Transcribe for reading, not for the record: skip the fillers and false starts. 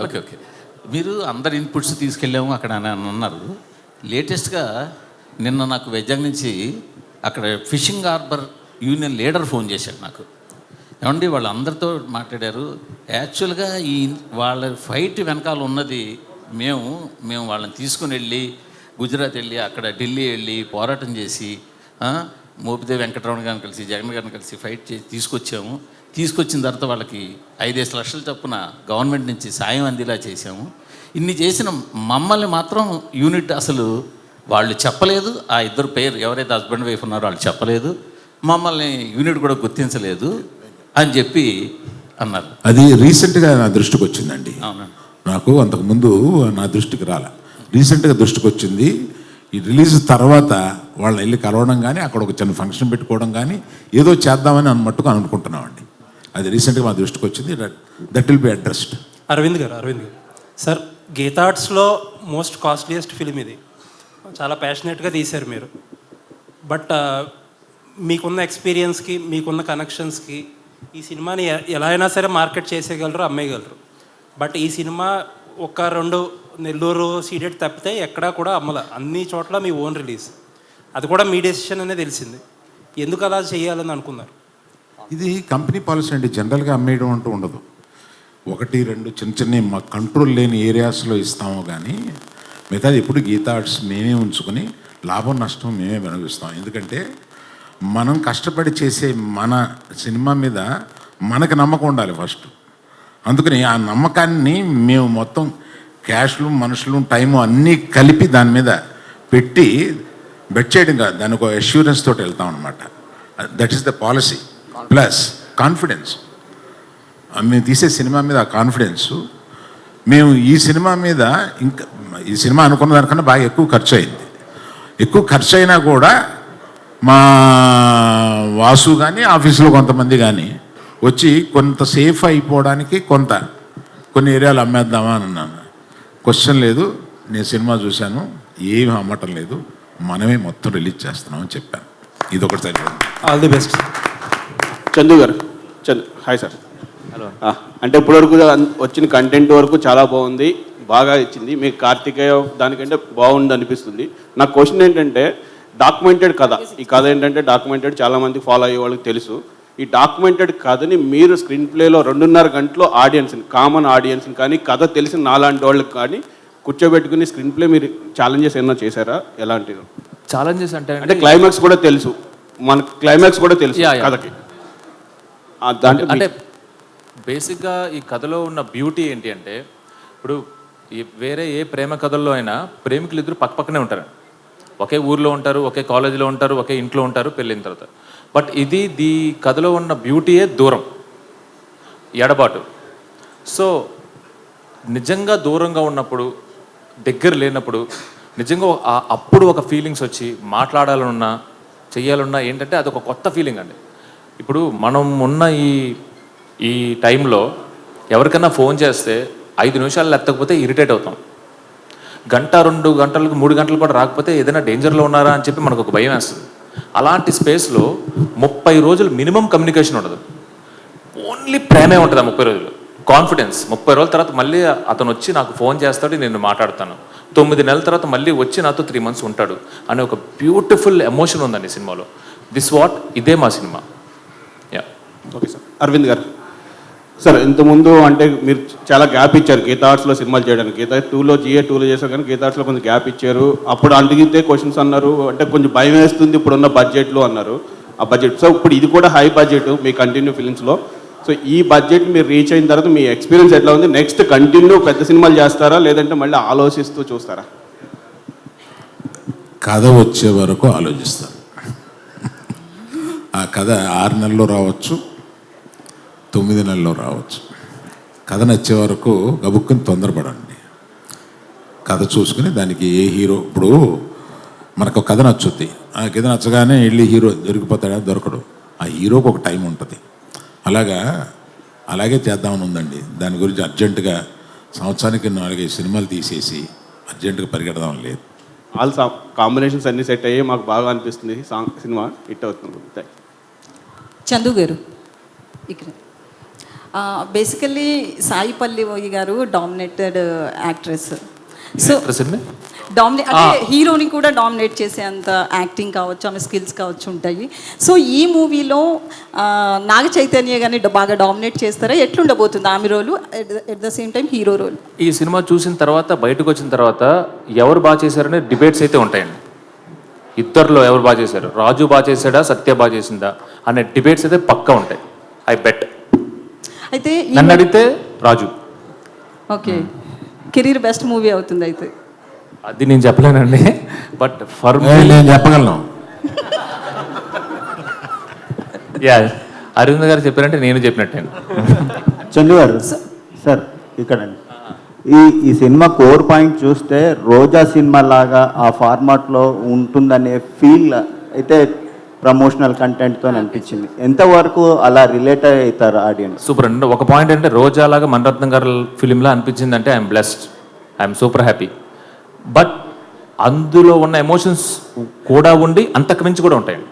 Okay okay. మీరు అందరి inputs తీసుకెళ్ళాము అక్కడ అని అన్నారు. లేటెస్ట్గా నిన్న నాకు వైజాగ్ నుంచి అక్కడ fishing harbour union leader phone చేశాడు నాకు. ఏమండి వాళ్ళందరితో మాట్లాడారు. యాక్చువల్గా ఈ వాళ్ళ ఫైట్ వెనకాల ఉన్నది మేము వాళ్ళని తీసుకుని వెళ్ళి గుజరాత్ వెళ్ళి అక్కడ ఢిల్లీ వెళ్ళి పోరాటం చేసి మోపిదేవి వెంకటరమణ గారిని కలిసి జగన్ గారిని కలిసి ఫైట్ చేసి తీసుకొచ్చాము. తీసుకొచ్చిన తర్వాత వాళ్ళకి 5-5 లక్షల చొప్పున గవర్నమెంట్ నుంచి సాయం అందేలా చేసాము. ఇన్ని చేసిన మమ్మల్ని మాత్రం యూనిట్ అసలు వాళ్ళు చెప్పలేదు. ఆ ఇద్దరు పేరు ఎవరైతే హస్బెండ్ వైఫ్ ఉన్నారో వాళ్ళు చెప్పలేదు. మమ్మల్ని యూనిట్ కూడా గుర్తించలేదు అని చెప్పి అన్నారు. అది రీసెంట్గా నా దృష్టికి వచ్చిందండి. అవునండి. నాకు అంతకుముందు నా దృష్టికి రాలే, రీసెంట్గా దృష్టికి వచ్చింది. ఈ రిలీజ్ తర్వాత వాళ్ళని వెళ్ళి కలవడం కానీ అక్కడ ఒక చిన్న ఫంక్షన్ పెట్టుకోవడం కానీ ఏదో చేద్దామని మట్టుకు అనుకుంటున్నామండి. అది రీసెంట్గా మా దృష్టికి వచ్చింది. That will be addressed. Arvind గారు సార్, గీతా ఆర్ట్స్లో మోస్ట్ కాస్ట్లీయెస్ట్ ఫిలిం ఇది. చాలా ప్యాషనేట్గా తీశారు మీరు. బట్ మీకున్న ఎక్స్పీరియన్స్కి మీకున్న కనెక్షన్స్కి ఈ సినిమాని ఎలా అయినా సరే మార్కెట్ చేసేయగలరు, అమ్మేయగలరు. బట్ ఈ సినిమా 1-2 నెల్లూరు సీడెడ్ తప్పితే ఎక్కడా కూడా అమ్మల. అన్ని చోట్ల మీ ఓన్ రిలీజ్. అది కూడా మీ డెసిషన్ అనే తెలిసింది. ఎందుకు అలా చేయాలని అనుకున్నారు? ఇది కంపెనీ పాలసీ అండి. జనరల్గా అమ్మేయడం అంటూ ఉండదు. 1-2 చిన్న మా కంట్రోల్ లేని ఏరియాస్లో ఇస్తాము కానీ మిగతాది ఎప్పుడు గీతా ఆర్ట్స్ మేమే ఉంచుకొని లాభం నష్టం మేమే వినియోగిస్తాం. ఎందుకంటే మనం కష్టపడి చేసే మన సినిమా మీద మనకు నమ్మకం ఉండాలి ఫస్ట్. అందుకని ఆ నమ్మకాన్ని మేము మొత్తం క్యాష్లు మనుషులు టైము అన్నీ కలిపి దాని మీద పెట్టి బెట్ చేయడం కాదు, దాని ఒక అష్యూరెన్స్ తోటి వెళ్తాం అనమాట. That is the policy. Plus confidence. మేము తీసే సినిమా మీద ఆ కాన్ఫిడెన్సు. మేము ఈ సినిమా మీద ఇంకా ఈ సినిమా అనుకున్న దానికన్నా బాగా ఎక్కువ ఖర్చు అయింది. ఎక్కువ ఖర్చు అయినా కూడా మా వాసు కానీ ఆఫీసులో కొంతమంది కానీ వచ్చి కొంత సేఫ్ అయిపోవడానికి కొన్ని ఏరియాలు అమ్మేద్దామా అని అన్నాను. క్వశ్చన్ లేదు, నేను సినిమా చూశాను, ఏమి అమ్మటం లేదు, మనమే మొత్తం రిలీజ్ చేస్తున్నామని చెప్పాను. ఇది ఒకటి సరిపోయింది. All the best. Chandu garu. Hi sir. Hello. అంటే ఇప్పటివరకు వచ్చిన కంటెంట్ వరకు చాలా బాగుంది, బాగా ఇచ్చింది. మీకు కార్తికేయ దానికంటే బాగుంది అనిపిస్తుంది. నా క్వశ్చన్ ఏంటంటే, డాక్యుమెంటెడ్ కథ, ఈ కథ ఏంటంటే డాక్యుమెంటెడ్, చాలామంది ఫాలో అయ్యే వాళ్ళకి తెలుసు. ఈ డాక్యుమెంటెడ్ కథని మీరు స్క్రీన్ ప్లేలో 2.5 గంటలో ఆడియన్స్ని, కామన్ ఆడియన్స్ని కానీ కథ తెలిసిన నాలాంటి వాళ్ళకి కానీ కూర్చోబెట్టుకుని స్క్రీన్ ప్లే మీరు ఛాలెంజెస్ ఏమైనా చేశారా? ఎలాంటివి ఛాలెంజెస్ అంటే క్లైమాక్స్ కూడా తెలుసు, మన క్లైమాక్స్ కూడా తెలుసు కథకి. అంటే బేసిక్గా ఈ కథలో ఉన్న బ్యూటీ ఏంటి అంటే, ఇప్పుడు వేరే ఏ ప్రేమ కథల్లో అయినా ప్రేమికులు ఇద్దరు పక్కనే ఉంటారు, ఒకే ఊర్లో ఉంటారు, ఒకే కాలేజీలో ఉంటారు, ఒకే ఇంట్లో ఉంటారు పెళ్ళిన తర్వాత. బట్ ఈ కథలో ఉన్న బ్యూటీయే దూరం, ఎడబాటు. సో నిజంగా దూరంగా ఉన్నప్పుడు, దగ్గర లేనప్పుడు నిజంగా అప్పుడు ఒక ఫీలింగ్స్ వచ్చి మాట్లాడాలన్నా చెయ్యాలన్నా ఏంటంటే అదొక కొత్త ఫీలింగ్ అండి. ఇప్పుడు మనం ఉన్న ఈ టైంలో ఎవరికైనా ఫోన్ చేస్తే 5 నిమిషాలు ఎత్తకపోతే ఇరిటేట్ అవుతాం. 1-2 గంటలకు 3 గంటలు కూడా రాకపోతే ఏదైనా డేంజర్లో ఉన్నారా అని చెప్పి మనకు ఒక భయం వేస్తుంది. అలాంటి స్పేస్లో 30 రోజులు మినిమం కమ్యూనికేషన్ ఉండదు, ఓన్లీ ప్రేమే ఉంటుంది. 30 రోజులు కాన్ఫిడెన్స్. 30 రోజుల తర్వాత మళ్ళీ అతను వచ్చి నాకు ఫోన్ చేస్తాడు, నేను మాట్లాడతాను. 9 నెలల తర్వాత మళ్ళీ వచ్చి నాతో 3 months ఉంటాడు అనే ఒక బ్యూటిఫుల్ ఎమోషన్ ఉందండి సినిమాలో. ఇదే మా cinema. Yeah. Okay sir. Aravind గారు సార్, ఇంతకుముందు అంటే మీరు చాలా గ్యాప్ ఇచ్చారు గీతా ఆర్ట్స్లో సినిమాలు చేయడానికి. గీతా 2లో GA2లో చేశారు కానీ గీతా ఆర్ట్స్లో కొంచెం గ్యాప్ ఇచ్చారు. అప్పుడు అడిగితే క్వశ్చన్స్ అన్నారు, అంటే కొంచెం భయం వేస్తుంది ఇప్పుడున్న బడ్జెట్లో అన్నారు. ఆ బడ్జెట్, సో ఇప్పుడు ఇది కూడా హై బడ్జెట్ మీ కంటిన్యూ ఫిలిమ్స్లో. సో ఈ బడ్జెట్ మీరు రీచ్ అయిన తర్వాత మీ ఎక్స్పీరియన్స్ ఎట్లా ఉంది? నెక్స్ట్ కంటిన్యూ పెద్ద సినిమాలు చేస్తారా, లేదంటే మళ్ళీ ఆలోచిస్తూ చూస్తారా? కథ వచ్చే వరకు ఆలోచిస్తాను. ఆ కథ 6 నెలల్లో రావచ్చు, 9 నెలల్లో రావచ్చు. కథ నచ్చే వరకు గబుక్కుని తొందరపడండి. కథ చూసుకుని దానికి ఏ హీరో, ఇప్పుడు మనకు కథ నచ్చుద్ది, ఆ కథ నచ్చగానే వెళ్ళి హీరో దొరికిపోతాడా? దొరకడు. ఆ హీరోకి ఒక టైం ఉంటుంది. అలాగే చేద్దామని ఉందండి. దాని గురించి అర్జెంటుగా సంవత్సరానికి 4-5 సినిమాలు తీసేసి అర్జెంటుగా పరిగెడదాం లేదు. ఆల్ కాంబినేషన్స్ అన్నీ సెట్ అయ్యి మాకు బాగా అనిపిస్తుంది. సినిమా హిట్ అవుతుంది. చందు గారు ఇక్కడ బేసికల్లీ సాయి పల్లివోయి గారు డామినేటెడ్ యాక్ట్రెస్. సో ప్రసిద్ధి డామినేట్ అంటే హీరోని కూడా డామినేట్ చేసేంత యాక్టింగ్ కావచ్చు, ఆమె స్కిల్స్ కావచ్చు ఉంటాయి. సో ఈ మూవీలో నాగ చైతన్య గారిని బాగా డామినేట్ చేస్తారా? ఎట్లుండబోతుంది ఆమె role, at the same time hero role? ఈ సినిమా చూసిన తర్వాత బయటకు వచ్చిన తర్వాత ఎవరు బాగా చేశారనే డిబేట్స్ అయితే ఉంటాయండి. ఇద్దరిలో ఎవరు బాగా చేశారు, రాజు బాగా చేశాడా సత్య బాగా చేసిందా అనే డిబేట్స్ అయితే పక్కా ఉంటాయి. I bet. అయితే నన్ను అడిగితే Raju. Okay, career best movie అవుతుంది అయితే. అది నేను చెప్పలేనండి, బట్ ఫర్ నేను చెప్పగలను. యా, అరవింద్ గారు చెప్పారంటే నేను చెప్పినట్టే. చందు గారు సార్ ఇక్కడ ఈ సినిమా కోర్ పాయింట్ చూస్తే రోజా సినిమా లాగా ఆ ఫార్మాట్లో ఉంటుందనే ఫీల్ అయితే ప్రమోషనల్ కంటెంట్తో అనిపించింది. ఎంతవరకు అలా రిలేట్ అవుతారు ఆడియన్స్? సూపర్ అండి. ఒక పాయింట్ అంటే రోజా లాగా మణిరత్నం గారి ఫిలింలా అనిపించింది అంటే I'm blessed, I'm super happy. But అందులో ఉన్న ఎమోషన్స్ కూడా ఉండి అంతకు మించి కూడా ఉంటాయండి.